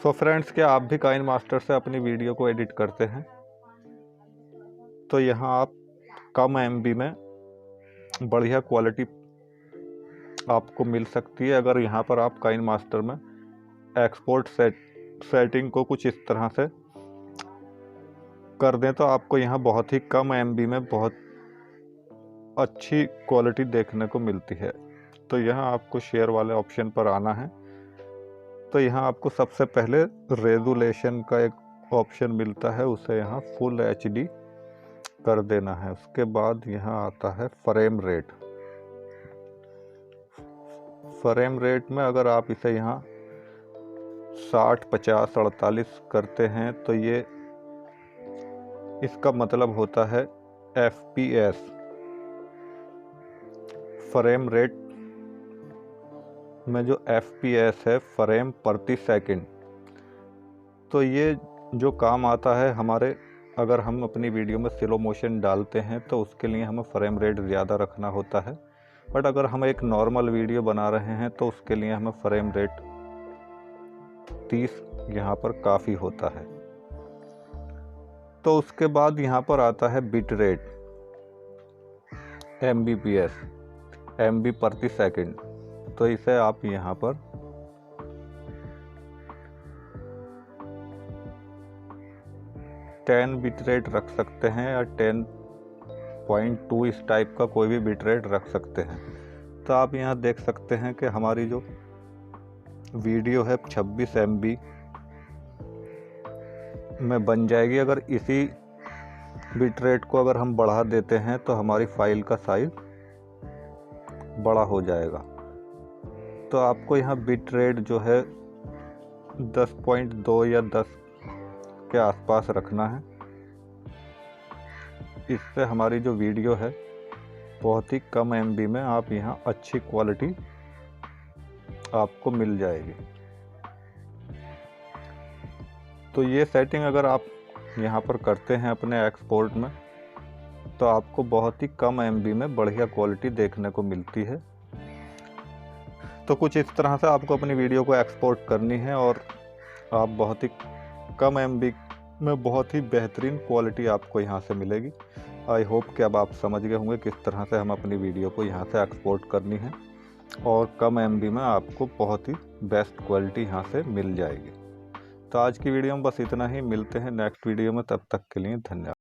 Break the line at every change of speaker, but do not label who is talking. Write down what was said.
So friends, क्या आप भी काइन मास्टर से अपनी वीडियो को एडिट करते हैं? तो यहाँ आप कम एमबी में बढ़िया क्वालिटी आपको मिल सकती है अगर यहाँ पर आप काइन मास्टर में एक्सपोर्ट सेटिंग को कुछ इस तरह से कर दें तो आपको यहाँ बहुत ही कम एमबी में बहुत अच्छी क्वालिटी देखने को मिलती है। तो यहाँ आपको शेयर वाले ऑप्शन पर आना है। तो यहाँ आपको सबसे पहले रेजुलेशन का एक ऑप्शन मिलता है, उसे यहाँ फुल एचडी कर देना है। उसके बाद यहाँ आता है फ्रेम रेट। फ्रेम रेट में अगर आप इसे यहाँ 60, 50, 48 करते हैं तो ये इसका मतलब होता है FPS, फ्रेम रेट में जो FPS है, फ्रेम प्रति सेकंड। तो ये जो काम आता है हमारे, अगर हम अपनी वीडियो में स्लो मोशन डालते हैं तो उसके लिए हमें फ्रेम रेट ज़्यादा रखना होता है। बट अगर हम एक नॉर्मल वीडियो बना रहे हैं तो उसके लिए हमें फ्रेम रेट 30 यहाँ पर काफ़ी होता है। तो उसके बाद यहाँ पर आता है बिट रेट, MBPS, MB प्रति सेकंड। तो इसे आप यहाँ पर 10 बिट रेट रख सकते हैं या 10.2 इस टाइप का कोई भी बिट रेट रख सकते हैं। तो आप यहाँ देख सकते हैं कि हमारी जो वीडियो है 26 MB में बन जाएगी। अगर इसी बिट रेट को अगर हम बढ़ा देते हैं तो हमारी फाइल का साइज बड़ा हो जाएगा। तो आपको यहाँ बिट रेट जो है 10.2 या 10 के आसपास रखना है। इससे हमारी जो वीडियो है बहुत ही कम MB में आप यहाँ अच्छी क्वालिटी आपको मिल जाएगी। तो ये सेटिंग अगर आप यहाँ पर करते हैं अपने एक्सपोर्ट में तो आपको बहुत ही कम MB में बढ़िया क्वालिटी देखने को मिलती है। तो कुछ इस तरह से आपको अपनी वीडियो को एक्सपोर्ट करनी है और आप बहुत ही कम MB में बहुत ही बेहतरीन क्वालिटी आपको यहाँ से मिलेगी। आई होप कि अब आप समझ गए होंगे किस तरह से हम अपनी वीडियो को यहाँ से एक्सपोर्ट करनी है और कम MB में आपको बहुत ही बेस्ट क्वालिटी यहाँ से मिल जाएगी। तो आज की वीडियो में बस इतना ही। मिलते हैं नेक्स्ट वीडियो में, तब तक के लिए धन्यवाद।